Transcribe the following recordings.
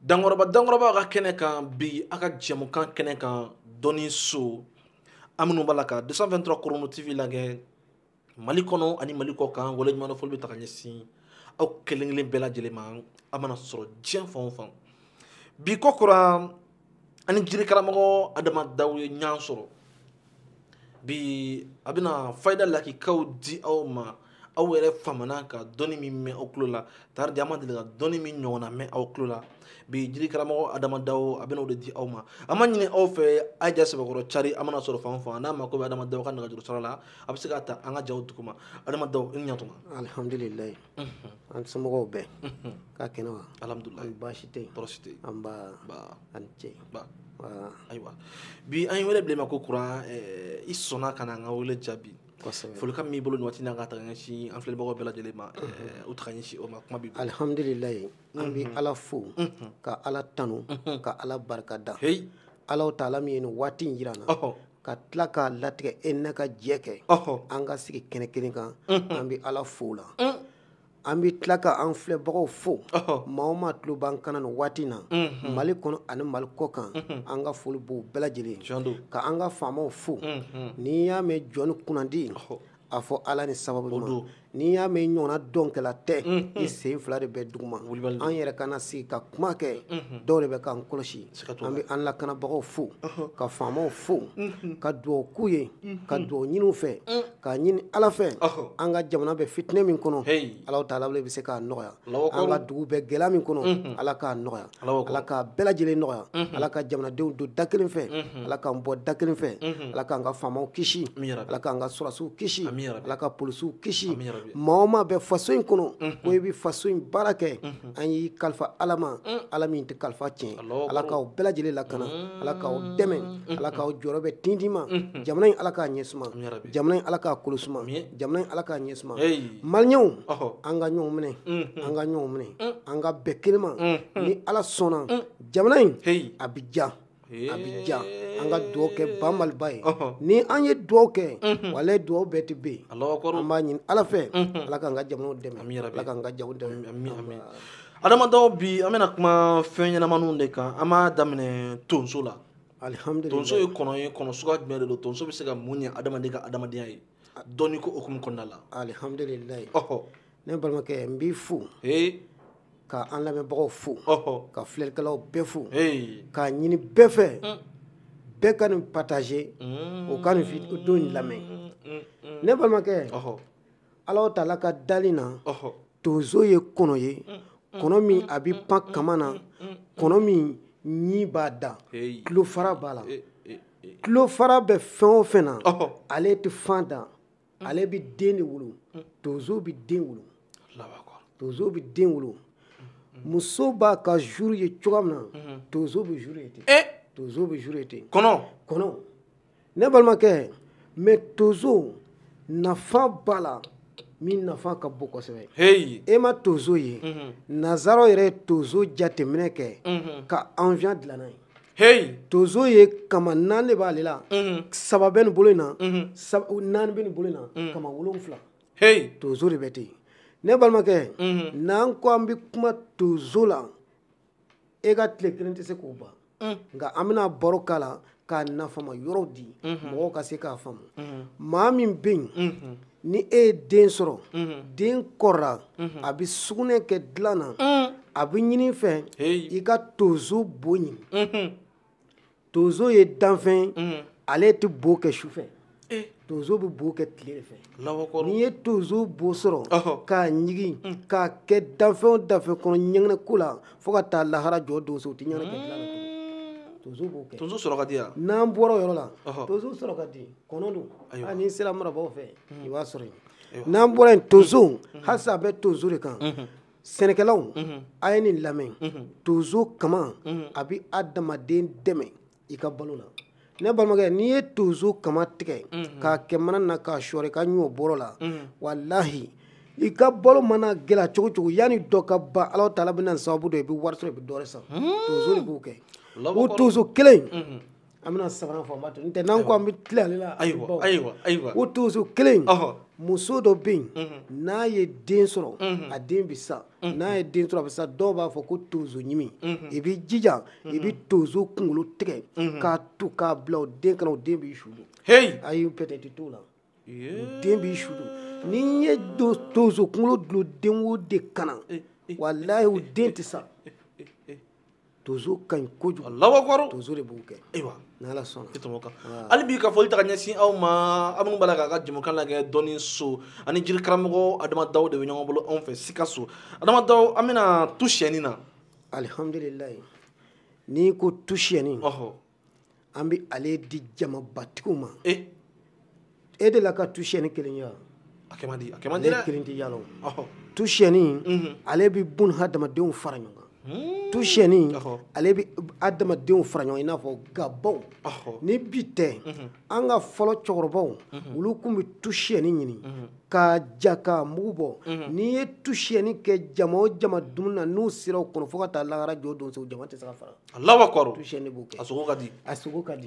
Dangoroba ka kɛnɛ kan bi a ka jɛmukan kɛnɛ kan dɔni so an minnu b'a la ka 223 Korono TV lagɛ Mali kɔnɔ ani Mali kɔ kan waleɲuman fɔli bɛ ta ka ɲɛsin aw kelen-kelen bɛɛ lajɛlen ma a mana sɔrɔ diɲɛ fan o fan bi kɔkura ani jiri karamɔgɔ Adama Dawu ye ɲan sɔrɔ bi a bɛna fayida lakikaw di aw ma aw yɛrɛ famana ka dɔni min mɛn aw tulo la tardi an ma deli ka dɔni min ɲɔgɔnna mɛn aw tulo la bi jiri karamɔgɔ Adama Dawu a bɛna o de di aw ma a ma ɲini aw fɛ Aja Sebakɔrɔ Cari a mana sɔrɔ fan o fan n'a ma ko bɛ Adama Dawu ka nɛgɛjuru sira la a bɛ se ka ta an ka jaw dugu ma Adama Dawu i ni ɲantuma alhamdulillah an somɔgɔw bɛɛ k'a kɛnɛ wa alhamdulillah an baasi tɛ yen tɔɔrɔ tɛ an ba an cɛ ayiwa bi an ye wele bila ma ko kuran i sɔnna ka na an ka wele jaabi folikan min b'i bolo nin waati n'a ka ta ɲɛsin an filɛbagaw bɛɛ lajɛlen ma u ta ɲɛsin o ma kuma b'i bolo alhamdulillah an bɛ ala fo ka ala tanu ka ala barika da ala taala min ye nin waati in jira na ka tila k'a latigɛ e ne ka jɛ kɛ an ka sigi kɛnɛ kelen kan an bɛ ala fo la an bɛ tila ka an filɛbagaw fo maa o maa tulo b'an kana nin waati in na mali kɔnɔ ani mali kɔ kan an ka foli b'o bɛɛ lajɛlen ka an ka faamaw fo n'i y'a mɛn jɔn ni kunnandi a fɔ ala ni sababu ma n'i y'a mɛn ɲɔgɔnna dɔnkɛla tɛ i sen fila de bɛ duguma an yɛrɛ kana sigi ka kuma kɛ dɔw de bɛ k'an kɔlɔsi an bɛ an lakanabagaw fo ka faamaw fo ka dugawu k'u ye ka dugawu ɲini u fɛ k'a ɲini ala fɛ an ka jamana bɛ fitinɛ min kɔnɔ ala taala bɛ se k'a nɔgɔya an ka dugu bɛ gɛlɛya min kɔnɔ ala k'a nɔgɔya ala k'a bɛɛ lajɛlen nɔgɔya ala ka jamanadenw don da kelen fɛ ala k'an bɔ da kelen fɛ ala k'an ka faamaw kisi ala k'an ka sɔrɔdasiw kisi ala ka polisiw kisi maa o maa bɛ faso in kɔnɔ ko i bɛ faso in baara kɛ an y'i kalifa ala ma ala min tɛ kalifa tiɲɛ ala k'aw bɛɛ lajɛlen lakana ala k'aw dɛmɛ ala k'aw jɔyɔrɔ bɛ tintin ma jamana in ala k'a ɲɛsuma jamana in ala k'a kolosuma jamana in ala k'a ɲɛsuma maliyɛnw an ka ɲɔgɔn minɛ an ka ɲɔgɔn minɛ an ka bɛɛ kelen ma ni ala sɔnna jamana in a bɛ ja a bɛ ja an ka dugawu kɛ ba maliba ye ni an ye dugawu kɛ walayi dugawu bɛɛ tɛ bɛn an b'a ɲini ala fɛ ala k'an ka jamanaw dɛmɛ ala k'an ka jago dɛmɛ Adama Dawu bi an bɛna kuma fɛn ɲɛnamaninw de kan an b'a daminɛ tonso la tonso ye kɔnɔ ye kɔnɔ suguya jumɛn de don tonso bɛ se ka mun ɲɛ adamaden ka adamadenya ye dɔnni ko okumu kɔnɔna la alhamdulillah ne balimakɛ n b'i fo ka an lamɛnbagaw fo ka filɛlikɛlaw bɛɛ fo k'a ɲini bɛɛ fɛ bɛɛ ka nin partager o ka nin don in lamɛn ne balimakɛ ala taala ka dali na tonso ye kɔnɔ ye kɔnɔ min a bɛ pan kama na kɔnɔ min ɲi b'a da tulo fara b'a la tulo fara bɛ fɛn o fɛn na ale tɛ fan da ale bɛ den de wolo tonso bɛ den wolo tonso bɛ den wolo muso b'a ka jour ye cogoya min na tonso bɛ jour ye ten tonso bɛ jour ye ten kɔnɔ ne balimakɛ mais tonso nafa b'a la min nafa ka bon kosɛbɛ e ma tonso ye nazaraw yɛrɛ ye tonso jateminɛ kɛ ka avion dilan n'a ye tonso ye kama 4 de b'ale la 3 bɛ nin bolo in na 4 bɛ nin bolo in na kama 7 tonso de bɛ ten ne balimakɛ n'an ko an bɛ kuma tonso la e ka tile kelen tɛ se k'o ban nka an bɛna baro k'a la k'a nafama yɔrɔw di mɔgɔw ka se k'a faamu maa min bɛ yen ni e ye den sɔrɔ den kɔrɔla a bɛ sugunɛ kɛ dilan na a bɛ ɲini fɛ i ka tonso bo ɲini tonso ye danfɛn ale tɛ bo kɛ sufɛ tonso bɛ bo kɛ tile de fɛ n'i ye tonso bo sɔrɔ k'a ɲigin k'a kɛ danfɛn o danfɛn kɔnɔ ɲɛgɛnɛ ko la fo ka taa lahara jɔ donso o tɛ ɲɛgɛnɛ kɛ dilan na tonso b'o kɛ tonso sɔrɔ ka di yan n'an bɔra o yɔrɔ la tonso sɔrɔ ka di kɔnɔ don n'i sera marabaw fɛ i b'a sɔrɔ yen n'an bɔra yen tonso halisa a bɛ tonso de kan sɛnɛkɛlaw a ye nin lamɛn tonso kama a bɛ adamaden dɛmɛ i ka balo la ne balimakɛ n'i ye tonso kama tigɛ k'a kɛ mana na k'a sɔɔri ka ɲɔ bɔrɔ la walahi i ka balo mana gɛlɛya cogo cogo yanni dɔ ka ban ala taala bɛ na sababu dɔ i bɛ wari sɔrɔ i bɛ dɔ wɛrɛ san tonso de b'o kɛ o tonso kelen an bɛna sabanan fɔ n b'a to n'o tɛ n'an ko an bɛ tile ale la ayiwa o tonso kelen muso dɔ bɛ yen n'a ye den sɔrɔ a den bɛ sa n'a ye den sɔrɔ a bɛ sa dɔw b'a fɔ ko tonso ɲimi i b'i jija i bɛ tonso kunkolo tigɛ k'a tu k'a bila o den kana o den b'i sudu ayi peut-être t'o la o den b'i sudu n'i ye tonso kunkolo dulon den o den kana walayi o den tɛ sa tonso ka ɲi kojugu tonso de b'o kɛ n'ala sɔnna hali bi ka fɔli ta ka ɲɛsin aw ma aw minnu b'a la k'a ka jamukan lajɛ dɔɔni so ani jiri karamɔgɔ Adama Dawu de bɛ ɲɔgɔn bolo anw fɛ Sikaso Adama Dawu an bɛna tu siyɛni na alihamdulilayi n'i ko tu siyɛni an bɛ ale di jamabatigiw ma e de la ka tu siyɛni kelen ye a kɛ man di dɛ kelen tɛ yala tu siyɛni ale bɛ bun hadamadenw fara ɲɔgɔn kan tu siyɛni ale bɛ adamadenw fara ɲɔgɔn i n'a fɔ gabaw ni bi tɛ an ka fɔlɔ cɛkɔrɔbaw olu tun bɛ tu siyɛni ɲini k'a ja k'a mugu bɔ n'i ye tu siyɛni kɛ jama o jama dumuni na n'u sera o kɔnɔ fo ka taa lahara jɔ don so jama tɛ se ka fara Alahu akibaru tu siyɛni b'o kɛ a sogo ka di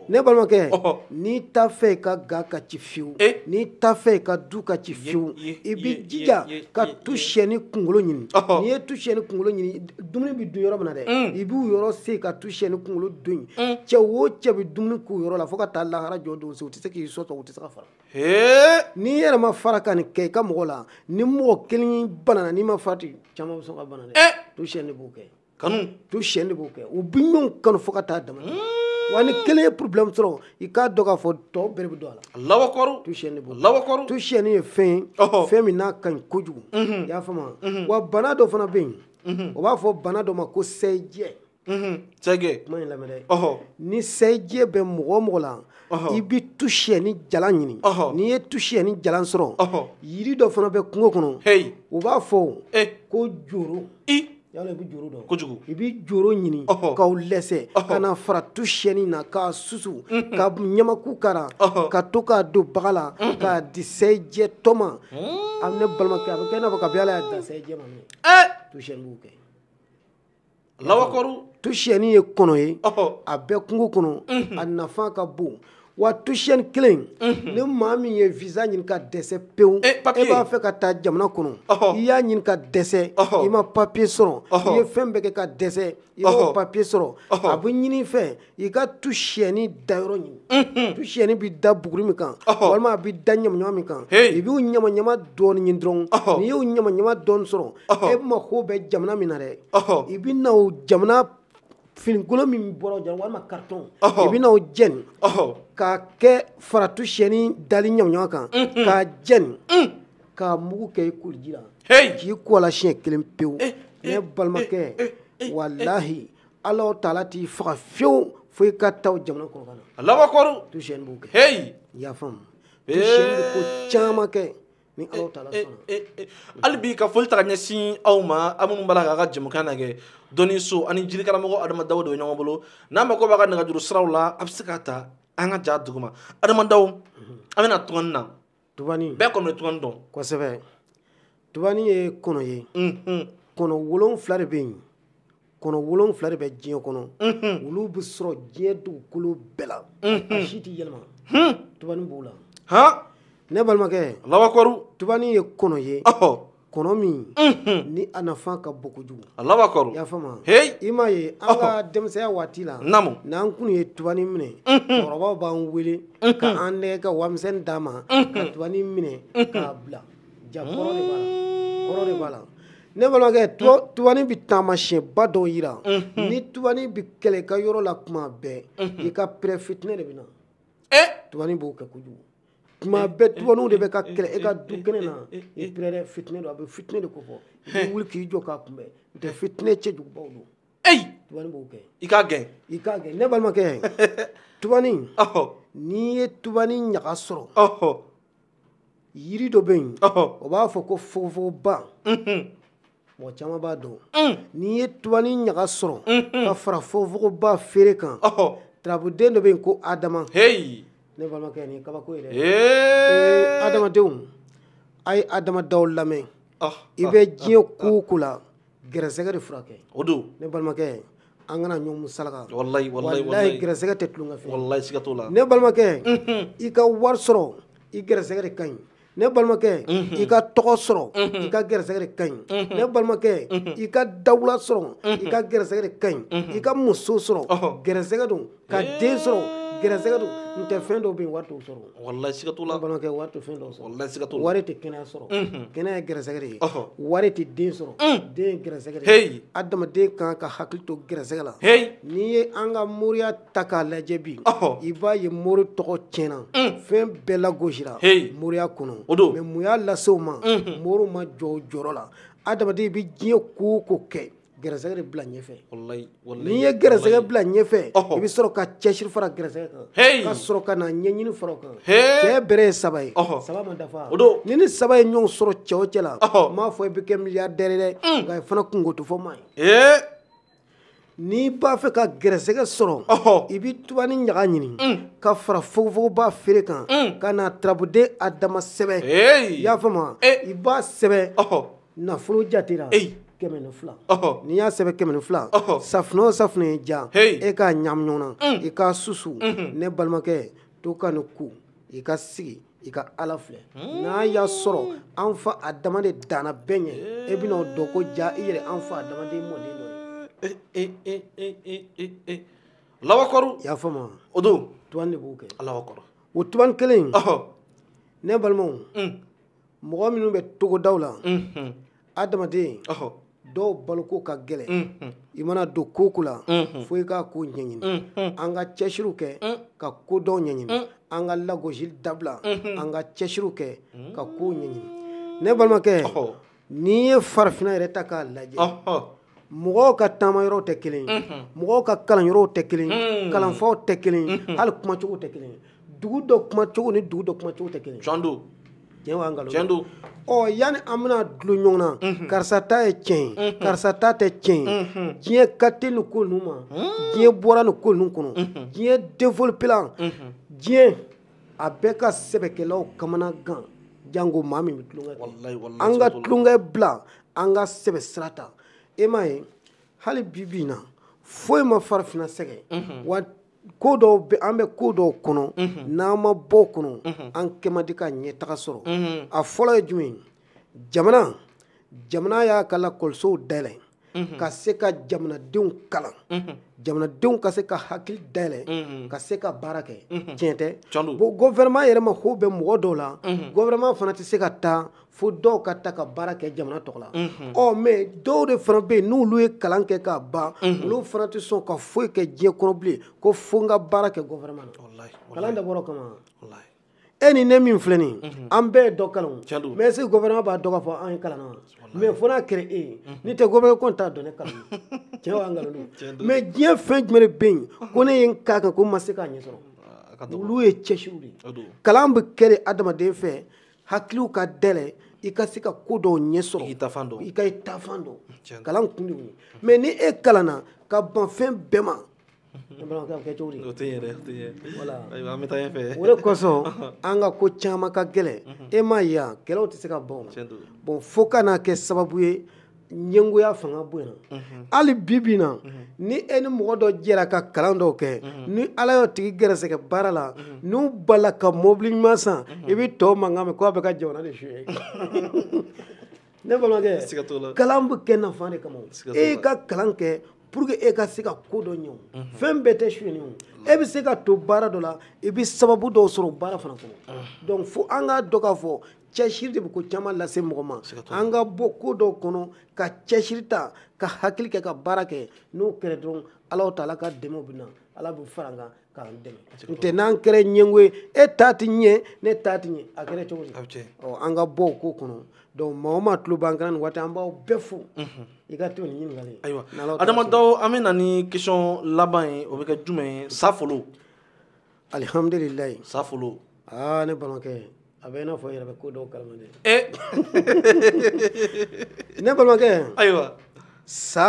ne balimakɛ n'i t'a fɛ i ka ga ka ci fiyewu n'i t'a fɛ i ka du ka ci fiyewu i b'i jija ka tu siyɛni kunkolo ɲini n'i ye tu siyɛni kunkolo ɲini dumuni bɛ dun yɔrɔ min na dɛ i b'u yɔrɔ se ka tu siyɛni kunkolo dun cɛ o cɛ bɛ dumuni k'u yɔrɔ la fo ka taa lahara jɔ don so u tɛ se k'i sɔsɔ u tɛ se ka fara n'i yɛrɛ ma fara ka nin kɛ i ka mɔgɔ la ni mɔgɔ kelen banana n'i ma fara ten caman bɛ sɔn ka bana dɛ tu siyɛni de b'o kɛ tu siyɛni de b'o kɛ u bɛ ɲɔgɔn kanu fo ka taa dama wa ni kelen ye problème sɔrɔ i k'a dɔn k'a fɔ tɔ bɛɛ bɛ don a la Alahu akibaru tu siyɛni de b'o kɛ tu siyɛni ye fɛn ye fɛn min n'a ka ɲi kojugu i y'a faamu wa bana dɔ fana bɛ yen o b'a fɔ bana dɔ ma ko sɛjɛ sɛgɛ kuma in lamɛn dɛ ni sɛjɛ bɛ mɔgɔ o mɔgɔ la i bɛ tu siyɛni jalan ɲini n'i ye tu siyɛni jalan sɔrɔ yiri dɔ fana bɛ kungo kɔnɔ u b'a fɔ ko joro yala i bɛ joro dɔn kojugu i bɛ joro ɲini k'aw lɛsɛ ka na fara tu siyɛni na k'a susu ka ɲamaku kara ka to k'a don baga la k'a di sɛjɛ tɔ ma a ne balimakɛ a bɛ kɛ i n'a fɔ kabi ala y'a da sɛjɛ ma tu siyɛni b'o kɛ Alahu akibaru tu siyɛni ye kɔnɔ ye a bɛ kungo kɔnɔ a nafa ka bon wa tu siyɛni kelen ni maa min ye visa ɲini ka dɛsɛ pewu e b'a fɛ ka taa jamana kɔnɔ i y'a ɲini ka dɛsɛ i ma papiye sɔrɔ i ye fɛn bɛɛ kɛ ka dɛsɛ i m'o papiye sɔrɔ a bɛ ɲini i fɛ i ka tu siyɛni dayɔrɔ ɲini tu siyɛni bɛ da buguri min kan walima a bɛ da ɲamaɲama min kan i b'u ɲamaɲama dɔɔni ɲini dɔrɔn n'i y'o ɲamaɲama dɔɔni sɔrɔ e mako bɛ jamana min na dɛ i bɛ na o jamana finikolo min bɔra o walima carton i bɛ na o jɛni k'a kɛ faratu siyɛni dali ɲamaɲama kan k'a jɛni k'a mugu kɛ i koliji la k'i ko a la siɲɛ kelen pewu ne balimakɛ walahi Alahu taala t'i faga fiyewu fo i ka taa o jamana kɔnɔ ka na Alahu akibaru tu siyɛni b'o kɛ i y'a faamu tu siyɛni bɛ ko caman kɛ ni Alahu taala sɔnna hali bi ka foli ta ka ɲɛsin aw ma aw minnu b'a la k'a ka jamukan lajɛ dɔɔni so ani jiri karamɔgɔ Adama Dawu de bɛ ɲɔgɔn bolo n'a mako b'a ka nɛgɛjuru siraw la a bɛ se k'a ta an ka ja dugu ma Adama Dawu an bɛna tugani na tubani bɛɛ kɔni bɛ tugani dɔn kosɛbɛ tubani ye kɔnɔ ye kɔnɔ 7 de bɛ yen kɔnɔ 7 de bɛ diɲɛ kɔnɔ olu bɛ sɔrɔ diɲɛ dugukolo bɛɛ la a si tɛ yɛlɛma tubani b'o la ne balimakɛ Alahu akibaru tubani ye kɔnɔ ye kɔnɔ min ni a nafa ka bon kojugu Alahu akibaru i y'a faamu i m'a ye an ka denmisɛnya waati la n'an kun ye tubani minɛ cɛkɔrɔbaw b'an wele ka an nɛgɛ ka warimisɛnnin d'a ma ka tubani minɛ k'a bila ja kɔrɔ de b'a la ne balimakɛ tubani bɛ taamasiyɛnba dɔw yira ni tubani bɛ kɛlɛ i ka yɔrɔ la tuma bɛɛ i ka pɛrɛ fitinɛ de bɛ na tubani b'o kɛ kojugu tuma bɛɛ tubaniw de bɛ ka kɛlɛ e ka du kɛnɛ na i pɛrɛ fitinɛ don a bɛ fitinɛ de ko fɔ i bɛ wuli k'i jɔ k'a kunbɛn n tɛ fitinɛ cɛjugubaw don tubani b'o kɛ i k'a gɛn ne balimakɛ tubani n'i ye tubani ɲaga sɔrɔ yiri dɔ bɛ yen o b'a fɔ ko fogofogoba mɔgɔ caman b'a dɔn n'i ye tubani ɲaga sɔrɔ ka fara fogofogoba feere kan tarabuden dɔ bɛ yen ko Adama ne balimakɛ nin ye kabako ye dɛ adamadenw a ye Adama Dawu lamɛn i bɛ diɲɛ ko o ko la gɛrɛsɛgɛ de furakɛ o don ne balimakɛ an kana ɲɔgɔn musalaka walayi gɛrɛsɛgɛ tɛ tulonkɛ fɛn walayi siga t'o la ne balimakɛ i ka wari sɔrɔ i gɛrɛsɛgɛ de ka ɲi ne balimakɛ i ka tɔgɔ sɔrɔ i ka gɛrɛsɛgɛ de ka ɲi ne balimakɛ i ka dawula sɔrɔ i ka gɛrɛsɛgɛ de ka ɲi i ka muso sɔrɔ gɛrɛsɛgɛ don ka den sɔrɔ gɛrɛsɛgɛ don n tɛ fɛn dɔw bɛ yen wari t'o sɔrɔ wallahi siga t'o la ne balimakɛ wari tɛ fɛn dɔw sɔrɔ wallahi siga t'o la wari tɛ kɛnɛya sɔrɔ kɛnɛya ye gɛrɛsɛgɛ de ye wari tɛ den sɔrɔ den ye gɛrɛsɛgɛ de ye adamaden kan ka hakili to gɛrɛsɛgɛ la n'i ye an ka moriya ta k'a lajɛ bi i b'a ye mori tɔgɔ tiɲɛna fɛn bɛɛ lagosira moriya kɔnɔ mɛ mun y'a lase o ma moriw ma jɔ o jɔyɔrɔ la adamaden i bɛ diɲɛ ko o ko kɛ gɛrɛsɛgɛ de bila ɲɛfɛ n'i ye gɛrɛsɛgɛ bila ɲɛfɛ i bɛ sɔrɔ ka cɛsiri fara gɛrɛsɛgɛ kan ka sɔrɔ ka na ɲɛɲini fara o kan cɛ bɛrɛ ye 3 ye 3 ma dafa ni ni 3 ye ɲɔgɔn sɔrɔ cɛ o cɛ la n m'a fɔ i bɛ kɛ miliyardɛri dɛ nka i fana kungo tɛ fɔ maa ye n'i b'a fɛ ka gɛrɛsɛgɛ sɔrɔ i bɛ tuba ni ɲaga ɲini ka fara fogofogoba feere kan ka na tarabuden a dama sɛbɛ i y'a faamu i b'a sɛbɛ nafolo jatera 200 n'i y'a sɛbɛn 200 safunɛ o safunɛ ye ja e k'a ɲagami ɲɔgɔn na i k'a susu ne balimakɛ to ka nin ku i ka sigi i ka ala filɛ n'a y'a sɔrɔ an fa a dama de danna bɛɛ ɲɛ e bɛna o dɔn ko ja i yɛrɛ an fa a damaden mɔden dɔ ye lawakɔrɔ i y'a faamu o don tuban de b'o kɛ lawakɔrɔ o tuban kelen ne balimaw mɔgɔ minnu bɛ togodaw la adamaden dɔw baloko ka gɛlɛn i mana don ko la fo i k'a ko ɲɛɲini an ka cɛsiriw kɛ ka ko dɔw ɲɛɲini an ka lagosi dabila an ka cɛsiriw kɛ ka ko ɲɛɲini ne balimakɛ n'i ye farafinna yɛrɛ ta k'a lajɛ mɔgɔw ka taama yɔrɔw tɛ kelen mɔgɔw ka kalan yɔrɔw tɛ kelen kalanfaw tɛ kelen hali kumacogo tɛ kelen dugu dɔ kumacogo ni dugu dɔ kumacogo tɛ kelen tiɲɛ do yanni an bɛna dulon ɲɔgɔn na karisa ta ye tiɲɛ ye karisa ta tɛ tiɲɛ ye diɲɛ ka teli nin ko ninnu ma diɲɛ bɔra nin ko ninnu kɔnɔ diɲɛ développé diɲɛ a bɛɛ ka sɛbɛkɛlaw kamana gan jango maa min bɛ tulonkɛ kɛ an ka tulonkɛ bila an ka sɛbɛ sira ta e m'a ye hali bi bi in na foyi ma farafinna sɛgɛn wa ko dɔw bɛ an bɛ ko dɔw kɔnɔ n'an ma bɔ o kɔnɔ an kɛ man di ka ɲɛtaga sɔrɔ a fɔlɔ ye jumɛn jamana y'a ka lakɔlisow dayɛlɛ ka se ka jamanadenw kalan jamanadenw ka se ka hakili dayɛlɛ ka se ka baara kɛ tiɲɛ tɛ bon gouvernement yɛrɛ mako bɛ mɔgɔ dɔw la gouvernement fana tɛ se ka taa fo dɔw ka taa ka baara kɛ jamana tɔgɔ la mais dɔw de fana bɛ yen n'olu ye kalan kɛ k'a ban olu fana tɛ sɔn ka foyi kɛ diɲɛ kɔnɔ bilen ko fo n ka baara kɛ gouvernement na kalan dabɔra o kama e ni ne min filɛ nin an bɛɛ ye dɔ kalan mais est-ce que gouvernement b'a dɔn k'a fɔ an ye kalan na mais fo n'a kɛra e ye n'i tɛ gouvernement ko n t'a dɔn ne kalan tiɲɛ b'an nkalon mais diɲɛ fɛn jumɛn de bɛ yen ko ne ye n k'a kan ko n ma se k'a ɲɛ sɔrɔ olu ye cɛsiriw de ye kalan bɛ kɛ de adamaden fɛ hakiliw ka dɛlɛ i ka se ka ko dɔw ɲɛ sɔrɔ i ka i taafan dɔn kalan kun de y'o ye mais ni e kalanna ka ban fɛn bɛɛ ma o tɛ ɲɛ o de kosɔn an ka ko caman ka gɛlɛn e m'a ye yan kɛlɛw tɛ se ka ban bon fo ka n'a kɛ sababu ye ɲɛngoya fanga bonyana hali bi bi in na ni e ni mɔgɔ dɔ jɛra ka kalan dɔw kɛ ni ala y'o tigi gɛrɛsɛgɛ baara la n'u bala ka mobili ɲuman san i bɛ tɔw mankan mɛn ko a bɛ ka jamana de suɲɛ ne balimakɛ kalan bɛ kɛ nafa de kama e ka kalan kɛ pour que e ka se ka ko dɔ ɲɛ o fɛn bɛɛ tɛ suyɛnni o e bɛ se ka to baara dɔ la i bɛ sababu dɔw sɔrɔ baara fana kɔnɔ donc fo an k'a dɔn k'a fɔ cɛsiri de bɛ ko caman lase mɔgɔ ma an ka bɔ ko dɔw kɔnɔ ka cɛsiri ta ka hakili kɛ ka baara kɛ n'o kɛra dɔrɔn ala ta'ala ka dɛmɛw bɛ na ala bɛ fara an kan k'an dɛmɛ n tɛ n'an kɛra ɲɛngo ye e ta tɛ ɲɛ ne ta tɛ ɲɛ a kɛra cogo di an ka bɔ o ko kɔnɔ donc maa o maa tulo b'an kan nin waati an b'aw bɛɛ fo i ka to nin ɲininkali ayiwa adama daw an bɛ na ni question laban ye o bɛ kɛ jumɛn ye sa folo alihamdulilayi sa folo ne balimakɛ a bɛ i n'a fɔ i yɛrɛ bɛ ko dɔw kalama dɛ ne balimakɛ ayiwa sa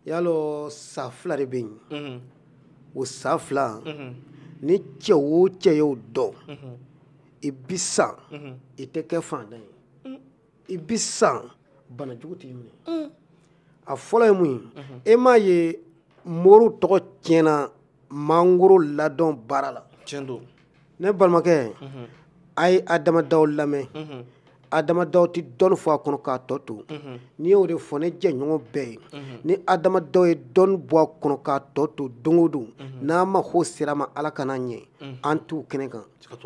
yalɔ sa fila de bɛ yen o sa fila ni cɛ o cɛ y'o dɔn i bi san i tɛ kɛ fantan ye i bi san banajugu t'i minɛ a fɔlɔ ye mun ye e m'a ye moriw tɔgɔ tiɲɛna mangoro ladɔn baara la tiɲɛ don ne balimakɛ ay adamadaw lamɛn adamadaw ti dɔnni fɔ a kɔnɔ k'a tɔ to n'i y'o de fɔ ne jɛɲɔgɔn bɛɛ ye ni adamadaw ye dɔnni bɔ a kɔnɔ k'a tɔ to don o don n'an mago sera ma ala kana ɲɛ an t'u kɛnɛ kan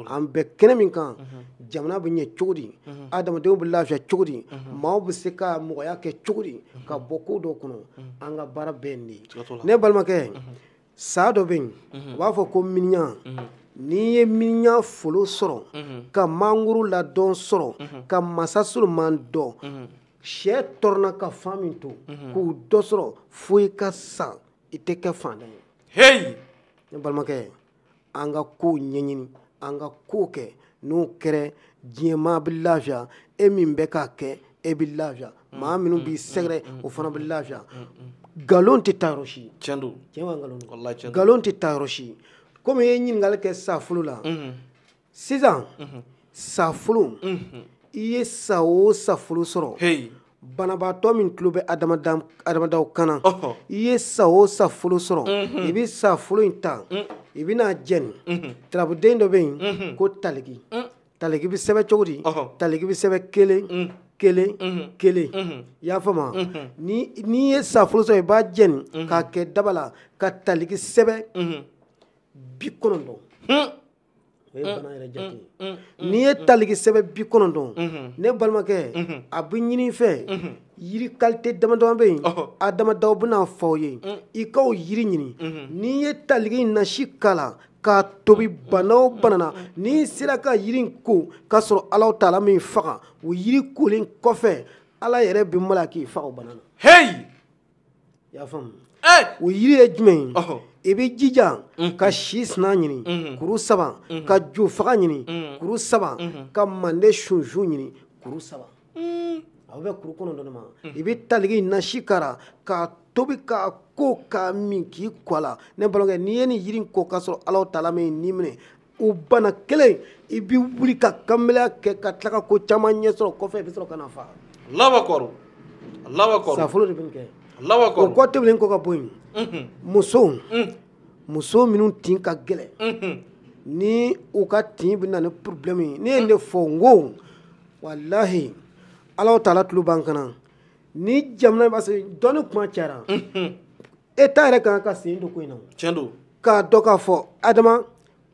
an bɛ kɛnɛ min kan jamana bɛ ɲɛ cogo di adamadenw bɛ lafiya cogo di maaw bɛ se ka mɔgɔya kɛ cogo di ka bɔ ko dɔw kɔnɔ an ka baara bɛɛ nin de ye ne balimakɛ saa dɔ bɛ yen u b'a fɔ ko miniɲan n'i ye miniɲan folo sɔrɔ ka mangoro ladɔn sɔrɔ ka masa Solomani dɔn sɛ tɔrɔna ka fan min to k'u dɔ sɔrɔ fo i ka sa i tɛ kɛ fantan ye ne balimakɛ an ka kow ɲɛɲini an ka kow kɛ n'o kɛra diɲɛmaa bɛ lafiya e min bɛ k'a kɛ e bɛ lafiya maa minnu b'i sɛgɛrɛ o fana bɛ lafiya nkalon tɛ taa yɔrɔ si nkalon tɛ taa yɔrɔ si komi i ye ɲininkali kɛ safolo la sisan safolo i ye sa o safolo sɔrɔ banabaatɔ min tulo bɛ adamadaw kana i ye sa o safolo sɔrɔ i bɛ safolo in ta i bɛna jɛni tarabuden dɔ bɛ yen ko taliki taliki bɛ sɛbɛn cogo di taliki bɛ sɛbɛn kelen kelen kelen i y'a faamu n'i ye safolo sɔrɔ i b'a jɛni k'a kɛ daba la ka taliki sɛbɛn 90 o ye bana yɛrɛ jate n'i ye taliki sɛbɛn 90 ne balimakɛ a bɛ ɲini fɛ yiri kalite damadama bɛ yen adamadaw bɛna fɔ aw ye i k'o yiri ɲini n'i ye taliki nasi kala k'a tobi bana o bana na n'i sera ka yiri in ko k'a sɔrɔ Alahu Taala min faga o yiri kolen kɔfɛ Ala yɛrɛ bɛ maloya k'i faga o bana na i y'a faamu o yiri ye jumɛn ye i bɛ jija ka si sina ɲini kuru 7 ka jo faga ɲini kuru 7 ka mande sunsun ɲini kuru 7 aw bɛ kuru 9 de ma i bɛ taliki nasi kara k'a tobi k'a ko k'a min k'i kɔ a la ne balimakɛ n'i ye nin yiri in ko k'a sɔrɔ Alahu Taala min nin minɛ o bana kelen i bɛ wuli ka kanbɛlɛya kɛ ka tila ka ko caman ɲɛ sɔrɔ kɔfɛ i bɛ sɔrɔ ka na fa safolo de bɛ nin kɛ o kɔ tɛmɛnen kɔ ka bɔ yen muso minnu tin ka gɛlɛn ni u ka tin bɛ na ni problème ye ne ye ne fɔ n ko walahi Alahu Taala tulo b'an kana ni jamana b'a se dɔnni kuma cayara État yɛrɛ kan ka sen don ko in na k'a dɔn k'a fɔ Adama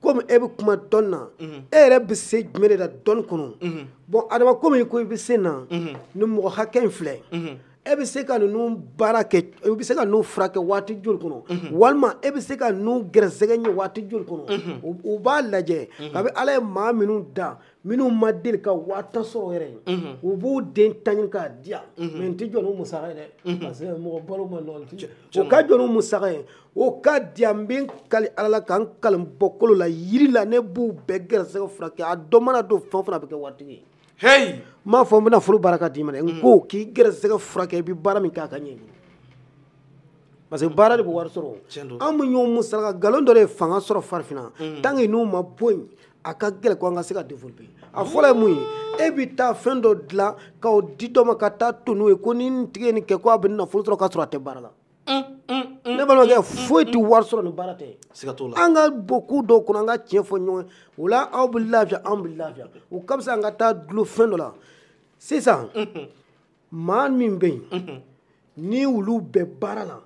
komi e bɛ kuma dɔnni na e yɛrɛ bɛ se jumɛn de la dɔnni kɔnɔ bon Adama komi ko i bɛ se na ni mɔgɔ hakɛ in filɛ e bɛ se ka ninnu baara kɛ e bɛ se ka ninnu furakɛ waati joli kɔnɔ walima e bɛ se ka ninnu gɛrɛsɛgɛ ɲɛ waati joli kɔnɔ u b'a lajɛ kabi Ala ye maa minnu da minnu ma deli ka 1000 sɔrɔ yɛrɛ u b'u den ta ɲini k'a di yan mɛ n tɛ jɔ n'u musaka ye dɛ parce que mɔgɔ balo ma nɔgɔn o ka jɔ n'u musaka ye o ka di yan n bɛ n kali Ala la ka n kali n bɔ kolo la yiri la ne b'u bɛɛ gɛrɛsɛgɛ furakɛ a dɔ mana don fɛn o fɛn a bɛ kɛ waritigi ye n m'a fɔ n bɛna furu baara ka d'i ma dɛ n ko k'i gɛrɛsɛgɛ furakɛ i bɛ baara min kɛ a ka ɲɛ i bolo parce que baara de bɛ wari sɔrɔ an bɛ ɲɔgɔn musaka nkalon dɔ de ye fanga sɔrɔ farafinna tant que n'u ma bɔ yen a ka gɛlɛn ko an ka se ka développer a fɔlɔ ye mun ye e bɛ taa fɛn dɔ dilan k'o di dɔ ma ka taa to n'o ye ko ni nin tigi ye nin kɛ ko a bɛ nafolo sɔrɔ k'a sɔrɔ a tɛ baara la ne balimakɛ foyi tɛ wari sɔrɔ ni baara tɛ an ka bɔ ko dɔw kɔnɔ an ka tiɲɛ fɔ ɲɔgɔn ye o la aw bɛ lafiya anw bɛ lafiya o ka fisa an ka taa dulon fɛn dɔ la sisan maa min bɛ yen ni olu bɛ baara la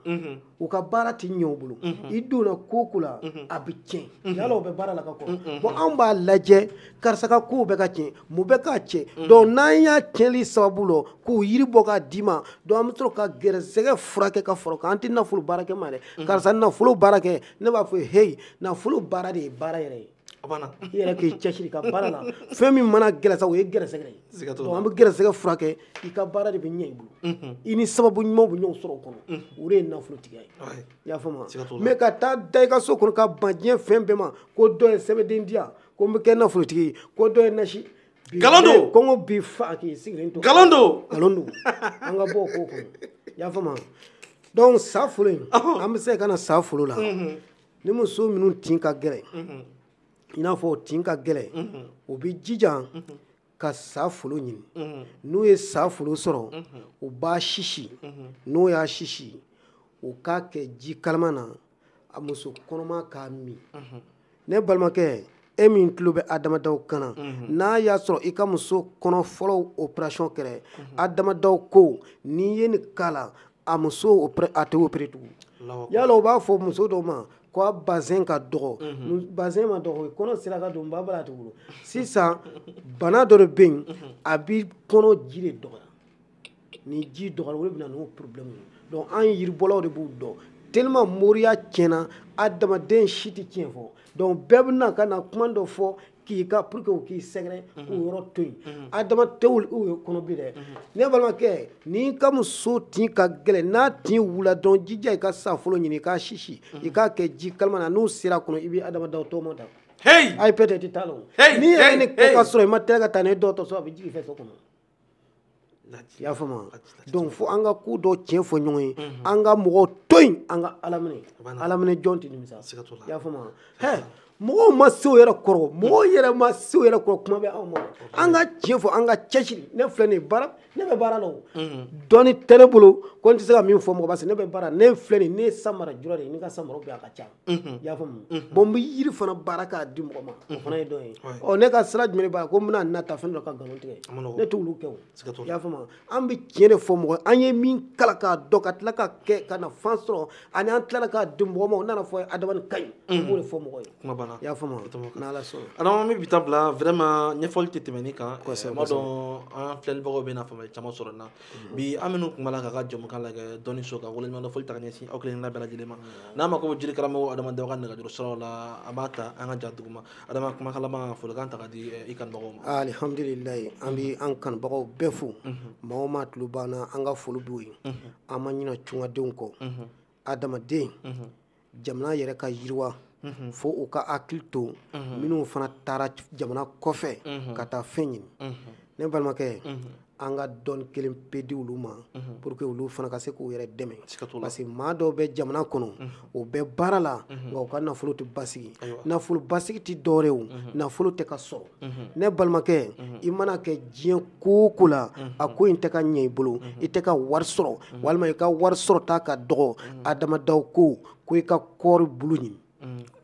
u ka baara tɛ ɲɛ u bolo i donna ko ko la a bɛ tiɲɛ yala o bɛ baara la ka kɔrɔ bon anw b'a lajɛ karisa ka kow bɛ ka tiɲɛ mun bɛ k'a tiɲɛ donc n'an y'a tiɲɛli sababu la k'o yiri bɔ k'a d'i ma donc an bɛ sɔrɔ ka gɛrɛsɛgɛ furakɛ ka fɔlɔ kan an tɛ nafolo baara kɛ ma dɛ karisa nafolo baara kɛ ne b'a fɔ hey nafolo baara de ye baara yɛrɛ ye i yɛrɛ k'i cɛsiri ka baara la fɛn min mana gɛlɛn sa o ye gɛrɛsɛgɛ ye donc an bɛ gɛrɛsɛgɛ furakɛ i ka baara de bɛ ɲɛ i bolo i ni sababu ɲumanw bɛ ɲɔgɔn sɔrɔ o kɔnɔ o de ye nafolotigiya ye i y'a faamu mais ka taa da i ka so kɔnɔ ka ban diɲɛ fɛn bɛɛ ma ko dɔ ye sɛbɛnden di yan ko n bɛ kɛ nafolotigi ye ko dɔ ye nasi nkalon don kɔngɔ b'i fa k'i sigilen to nkalon don an ka bɔ o ko kɔnɔ i y'a faamu donc sa folo in an bɛ se ka na sa folo la ni muso minnu tin ka gɛlɛn i n'a fɔ tin ka gɛlɛn u bɛ jija ka sa folo ɲini n'u ye sa folo sɔrɔ u b'a sisi n'u y'a sisi u k'a kɛ ji kalama na a muso kɔnɔma k'a min ne balimakɛ e min tulo bɛ adamadaw kana n'a y'a sɔrɔ i ka muso kɔnɔ fɔlɔ opération kɛra adamadaw ko n'i ye nin k'a la a muso a tɛ opéré tugun yala o b'a fɔ muso dɔw ma ko a bazɛn ka dɔgɔ bazɛn ma dɔgɔ kɔnɔ sera ka don ba bala tugun sisan bana dɔ de bɛ yen a bɛ kɔnɔ ji de dɔgɔya ni ji dɔgɔyara o de bɛ na n'o problème ye donc an yiribɔlaw de b'u dɔn tellement moriya tiɲɛna adamaden si tɛ tiɲɛ fɔ donc bɛɛ bɛ na ka na kuma dɔ fɔ k'i ka pour que u k'i sɛgɛrɛ k'o yɔrɔ to yen adama tɛw u ye kɔnɔ bi dɛ ne balimakɛ n'i ka muso tin ka gɛlɛn n'a tin wula dɔrɔn jija i ka sa fɔlɔ ɲini i k'a sisi i k'a kɛ ji kalama na n'u sera kɔnɔ i bɛ adamadaw tɔgɔma da ayi peut-être i t'a la o n'i yɛrɛ ni kɛ ka sɔrɔ i ma tɛgɛ ka taa ne dɔgɔtɔrɔso a bɛ jigin i fɛ so kɔnɔ i y'a faamu donc fo an ka ko dɔ tiɲɛ fɔ ɲɔgɔn ye an ka mɔgɔw to yen an ka ala minɛ jɔn tɛ nimisa i y'a faamu mɔgɔw ma se o yɛrɛ kɔrɔ mɔgɔw yɛrɛ ma se o yɛrɛ kɔrɔ kuma bɛ anw ma an ka tiɲɛ fɔ an ka cɛsiri ne filɛ nin ye baara ne bɛ baara la o dɔɔni tɛ ne bolo ko n tɛ se ka min fɔ mɔgɔ parce que ne bɛ baara ne filɛ nin ne ye samara jura de ye ne ka samaraw bɛ a ka ca i y'a faamu bon n bɛ yiri fana baara k'a di mɔgɔ ma o fana ye dɔ ye ɔ ne ka sira jumɛn b'a ko n bɛna nata fɛn dɔ ka nkalon tigɛ ne t'olu kɛ o i y'a faamu an bɛ tiɲɛ de fɔ mɔgɔ an ye min kala k'a dɔn ka tila ka kɛ ka na fan sɔrɔ ani an tilala k'a di mɔgɔ ma o nana fɔ adama ka ɲi n b'o de fɔ mɔgɔ ye i y'a faamu n'ala sɔnna alors an bɛ bi ta bila vraiment ɲɛfɔli tɛ tɛmɛ nin kan ma dɔn an filɛlibagaw bɛna faamuyali caman sɔrɔ nin na bi an minnu tun b'a la k'a ka jamukan lajɛ dɔɔni so kan waleɲuman fɔli ta ka ɲɛsin aw kelen bɛɛ lajɛlen ma n'a ma ko jiri karamɔgɔ adamadenw ka nɛgɛjuru siraw la an b'a ta an ka ja dugu ma adama kumakan laban folikan ta ka di i kanubagaw ma alhamdulilayi an bɛ an kanubagaw bɛɛ fo maa o maa tulo b'an na an ka foli b'u ye an ma ɲinɛ tungadenw kɔ adamaden jamana yɛrɛ ka yiriwa fo u ka hakili to minnu fana taara jamana kɔfɛ ka taa fɛn ɲini ne balimakɛ an ka dɔɔni kelen pe di olu ma pour que olu fana ka se k'u yɛrɛ dɛmɛ parce que maa dɔw bɛ jamana kɔnɔ o bɛ baara la nka u ka nafolo tɛ basigi nafolo basigi tɛ dɔwɛrɛ o nafolo tɛ ka sɔrɔ ne balimakɛ i mana kɛ diɲɛ ko o ko la a ko in tɛ ka ɲɛ i bolo i tɛ ka wari sɔrɔ walima i ka wari sɔrɔ ta ka dɔgɔ adamadaw ko i ka kɔɔri bulu ɲini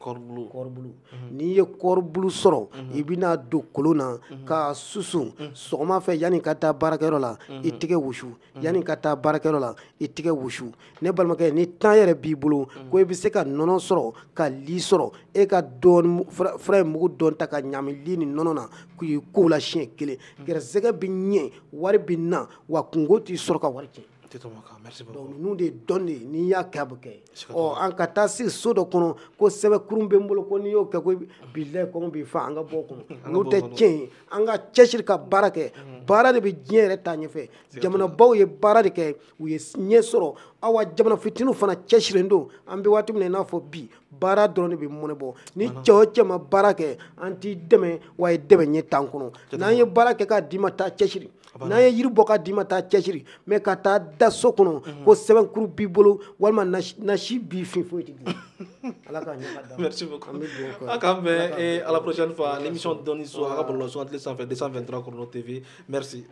kɔɔri bulu n'i ye kɔɔri bulu sɔrɔ i bɛna don kolon na k'a susu sɔgɔma fɛ yanni ka taa baarakɛyɔrɔ la i tɛgɛ wusu yanni ka taa baarakɛyɔrɔ la i tɛgɛ wusu ne balimakɛ ni temps yɛrɛ b'i bolo ko i bɛ se ka nɔnɔ sɔrɔ ka li sɔrɔ e ka dɔɔni fura mugu dɔɔni ta ka ɲami li ni nɔnɔ na k'i ko la siɲɛ kelen gɛrɛsɛgɛ bɛ ɲɛ wari bɛ na wa kungo t'i sɔrɔ ka wari cɛn donc ninnu de dɔn de n'i y'a kɛ a bɛ kɛ an ka taa sigi so dɔ kɔnɔ ko sɛbɛn kurun bɛ n bolo ko n'i y'o kɛ ko bilayi kɔngɔ b'i fa an ka bɔ o kɔnɔ n'o tɛ tiɲɛ ye an ka cɛsiri ka baara kɛ baara de bɛ diɲɛ yɛrɛ taa ɲɛfɛ jamanabaw ye baara de kɛ u ye ɲɛ sɔrɔ awa jamana fitininw fana cɛsirilen don an bɛ waati min na i n'a fɔ bi baara dɔrɔn de bɛ mɔnɛ bɔ ni cɛ o cɛ ma baara kɛ an t'i dɛmɛ wa i dɛmɛ ɲɛ t'an kɔnɔ n'an ye baara kɛ k'a d'i ma taa cɛsiri n'an ye yiri bɔ k'a d'i ma taa cɛsiri mais ka taa da so kɔnɔ ko sɛbɛnkuru b'i bolo walima nasi b'i fin foyi tɛ di ala k'a ɲɛ ka merci beaucoup a k'an bɛn à la prochaine fois l'émission dɔɔni so a ka bɔlɔlɔ sugantili sanfɛ 223 Chrono TV merci